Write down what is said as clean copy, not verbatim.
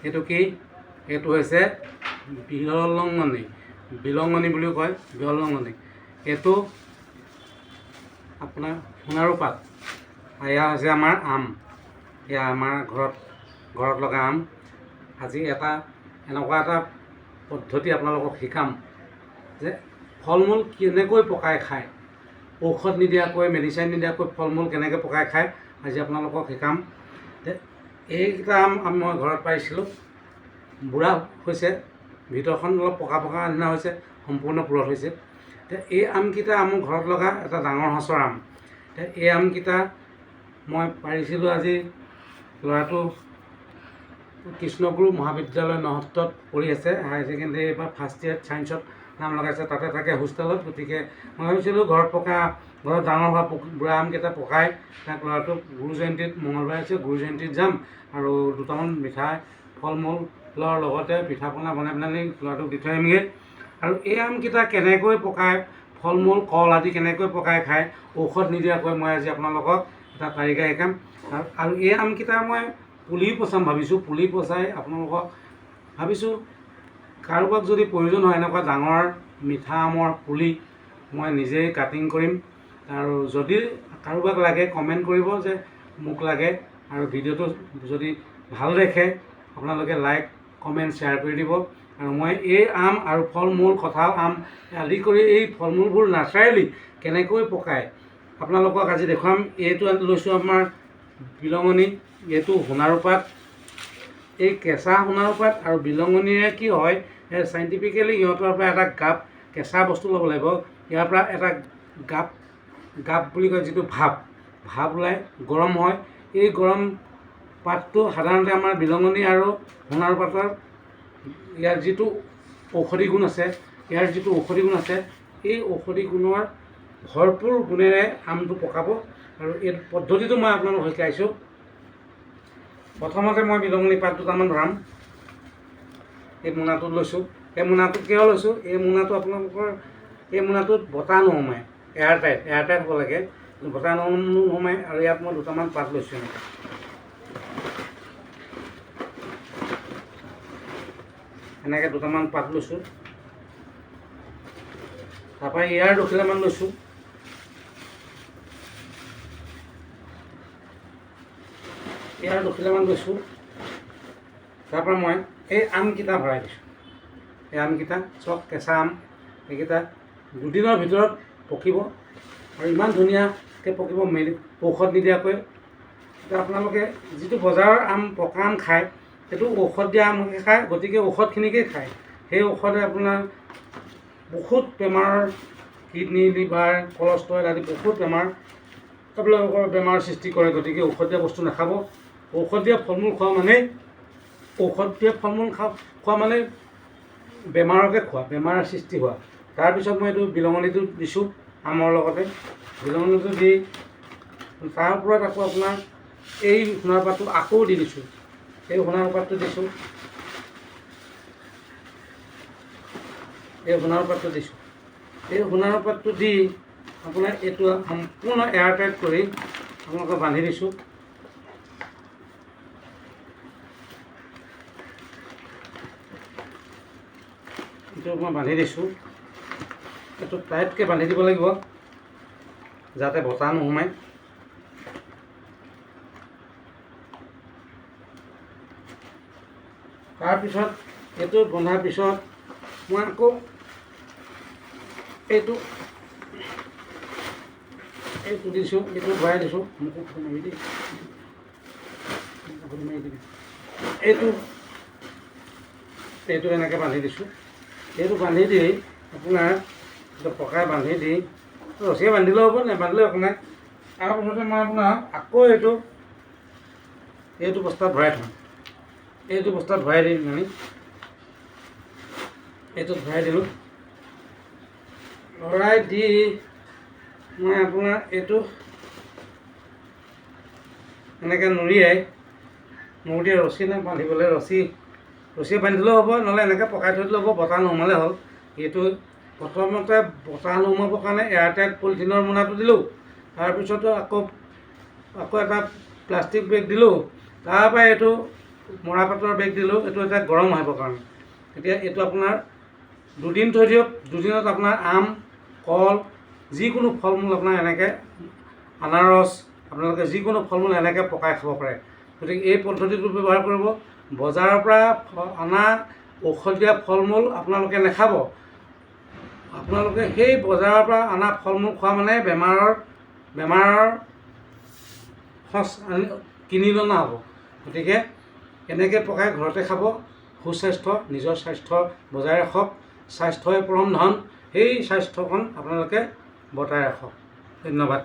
এইটো কি? এইটো হৈছে বিহলঙনি, বিলঙনি বুলিও কয়, বিহলঙনি। এইটো আপোনাৰ সোণাৰু পাত। এয়া হৈছে আমাৰ আম। এয়া আমাৰ ঘৰত লগা আম। আজি এনেকুৱা এটা পদ্ধতি আপোনালোকক শিকাম যে ফল মূল কেনেকৈ পকাই খায়, ঔষধ নিদিয়াকৈ, মেডিচাইন নিদিয়াকৈ ফল মূল কেনেকৈ পকাই খায় আজি আপোনালোকক শিকাম। এইকেইটা আম মই ঘৰত পাইছিলোঁ, বুঢ়া হৈছে, ভিতৰখন অলপ পকা নিচিনা হৈছে, সম্পূৰ্ণ পুৰঠ হৈছে। এই আমকেইটা মোৰ ঘৰত লগা এটা ডাঙৰ সঁচৰ আম। এই আমকেইটা মই পাৰিছিলোঁ আজি ল'ৰাটো কৃষ্ণগুৰু মহাবিদ্যালয় নহত্তত পঢ়ি আছে, হায়াৰ ছেকেণ্ডেৰী এইবাৰ ফাৰ্ষ্ট ইয়েৰ ছায়েন্সত নাম লগাইছে, তাতে থাকে হোষ্টেলত। গতিকে মই ভাবিছিলোঁ ঘৰত ডাঙৰ হোৱা বুঢ়া আমকেইটা পকাই তাক ল'ৰাটো গুৰু জয়ন্তীত, মঙলবাৰে আছে, গুৰু জয়ন্তীত যাম আৰু দুটামান মিঠাই ফল মূলৰ লগতে পিঠা পনা বনাই পেলাই ল'ৰাটোক দি থৈ আহিমগৈ। আৰু এই আমকেইটা কেনেকৈ পকায়, ফল মূল কল আদি কেনেকৈ পকাই খায় ঔষধ নিদিয়াকৈ, মই আজি আপোনালোকক এটা তালিকা শিকাম। আৰু এই আমকেইটা মই পুলি পচাম ভাবিছোঁ। পুলি পচাই আপোনালোকক ভাবিছোঁ কাৰোবাক যদি প্ৰয়োজন হয় এনেকুৱা ডাঙৰ মিঠা আমৰ পুলি মই নিজেই কাটিং কৰিম। আৰু যদি কাৰোবাক লাগে কমেণ্ট কৰিব যে মোক লাগে, আৰু ভিডিঅ'টো যদি ভাল দেখে আপোনালোকে লাইক কমেণ্ট শ্বেয়াৰ কৰি দিব। আৰু মই এই আম আৰু ফল মূল, কঁঠাল, আম আদি কৰি এই ফল মূলবোৰ নেচাৰেলি কেনেকৈ পকায় আপোনালোকক আজি দেখুৱাম। এইটো লৈছোঁ আমাৰ বিলঙনি, এইটো সোণাৰু পাত। এই কেঁচা সোণাৰু পাত আৰু বিলঙনিৰে কি হয়, চাইণ্টিফিকেলি ইহঁতৰ পৰা এটা কেঁচা বস্তু ল'ব লাগিব। ইয়াৰ পৰা এটা গাপ বুলি কয়, যিটো ভাপ ওলায়, গৰম হয়। এই গৰম পাতটো সাধাৰণতে আমাৰ বিলঙনি আৰু সোণাৰু পাতৰ ইয়াৰ যিটো ঔষধি গুণ আছে, এই ঔষধি গুণৰ ভৰপূৰ গুণেৰে আমটো পকাব। আৰু এই পদ্ধতিটো মই আপোনালোকক শিকাইছোঁ। প্ৰথমতে মই বিলঙনি পাত দুটামান ভৰাম। এই মোনাটোত লৈছোঁ। এই মোনাটোত কিয় লৈছোঁ, এই মোনাটোত বতাহ নোসোমায়, এয়াৰটাইট হ'ব লাগে, বতাহ নোসোমায়। আৰু ইয়াত মই দুটামান পাত লৈছোঁ। এনেকৈ দুটামান পাত লৈছোঁ। তাৰপৰা ইয়াৰ দুখিলামান লৈছোঁ। তাৰপৰা মই এই আমকেইটা ভৰাই দিছোঁ। এই আমকেইটা চব কেঁচা আম। এইকেইটা দুদিনৰ ভিতৰত পকিব আৰু ইমান ধুনীয়াকৈ পকিব, ঔষধ নিদিয়াকৈ। এতিয়া আপোনালোকে যিটো বজাৰৰ আম, পকা আম খায়, সেইটো ঔষধ দিয়া আমকে খায়, গতিকে ঔষধখিনিকেই খায়। সেই ঔষধে আপোনাৰ বহুত বেমাৰৰ, কিডনী, লিভাৰ, কলেষ্ট্ৰল আদি বহুত আপোনালোকৰ বেমাৰৰ সৃষ্টি কৰে। গতিকে ঔষধ দিয়া বস্তু নাখাব। ঔষধ দিয়া ফল মূল খোৱা মানে বেমাৰকে খোৱা, বেমাৰৰ সৃষ্টি হোৱা। তাৰপিছত মই এইটো বিলঙনিটো দিছোঁ আমৰ লগতে। বিলঙনিটো দি তাৰ ওপৰত আকৌ আপোনাৰ এই সোণাৰু পাতটো আকৌ দি দিছোঁ। এই সোণাৰু পাতটো দিছোঁ। এই সোণাৰু পাতটো দি আপোনাৰ এইটো সম্পূৰ্ণ এয়াৰটাইট কৰি আপোনালোকে বান্ধি দিছোঁ। মই বান্ধি দিছোঁ। এইটো টাইটকৈ বান্ধি দিব লাগিব যাতে বতাহ নোসোমায়। তাৰপিছত এইটো বন্ধাৰ পিছত মই আকৌ এইটো দিছোঁ, এইটো ভৰাই দিছোঁ। এইটো এনেকৈ বান্ধি দিছোঁ। এইটো বান্ধি দি আপোনাৰ পকাই বান্ধি দি ৰছীয়ে বান্ধিলেও হ'ব, নেবান্ধিলেও একো নাই। তাৰপিছতে মই আপোনাৰ আকৌ এইটো বস্তাত ভৰাই থ'ম। এইটো বস্তাত ভৰাই দিম আমি। এইটোত ভৰাই দিলোঁ। ভৰাই দি মই আপোনাৰ এইটো এনেকৈ নুৰিয়াই ৰছী বান্ধিবলৈ, ৰছীয়ে বান্ধিলেও হ'ব, নহ'লে এনেকৈ পকাই থৈ দিলেও হ'ব, বতাহ নোসোমালে হ'ল। এইটো প্ৰথমতে বতাহ নোসোমাবৰ কাৰণে এয়াৰটাইট পলিথিনৰ মোনাটো দিলোঁ। তাৰপিছতো আকৌ এটা প্লাষ্টিক বেগ দিলোঁ। তাৰপৰা এইটো মৰাপাটৰ বেগ দিলোঁ, এইটো এতিয়া গৰম হ'ব কাৰণে। এতিয়া এইটো আপোনাৰ 2 দিন থৈ দিয়ক। 2 দিনত আপোনাৰ আম, কল, যিকোনো ফল মূল আপোনাৰ এনেকৈ আনাৰস, আপোনালোকে যিকোনো ফল মূল এনেকৈ পকাই খাব পাৰে। গতিকে এই পদ্ধতিটো ব্যৱহাৰ কৰিব। বজাৰৰ পৰা অনা ঔষধ দিয়া ফল মূল আপোনালোকে নাখাব। আপোনালোকে সেই বজাৰৰ পৰা অনা ফল মূল খোৱা মানে বেমাৰৰ সঁচ কিনি অনা হ'ব। গতিকে এনেকৈ পকাই ঘৰতে খাব। সুস্বাস্থ্য, নিজৰ স্বাস্থ্য বজাই ৰাখক। স্বাস্থ্যই পৰম ধন। সেই স্বাস্থ্যখন আপোনালোকে বজাই ৰাখক। ধন্যবাদ।